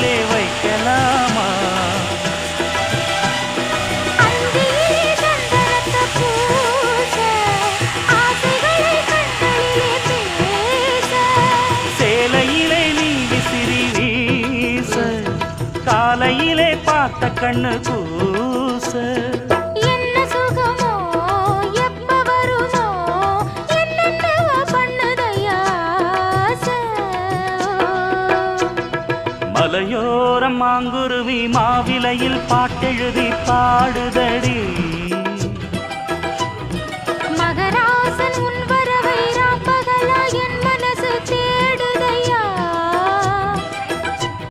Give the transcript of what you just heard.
கண்களிலே வைக்கலாமா? சேலையிலே நீ விசிறி வீச காலையிலே பார்த்த கண்ணு கூச மலையோரம் மாங்குருவி மாவிலையில் பாட்டெழுதி பாடுதடி மகராசன்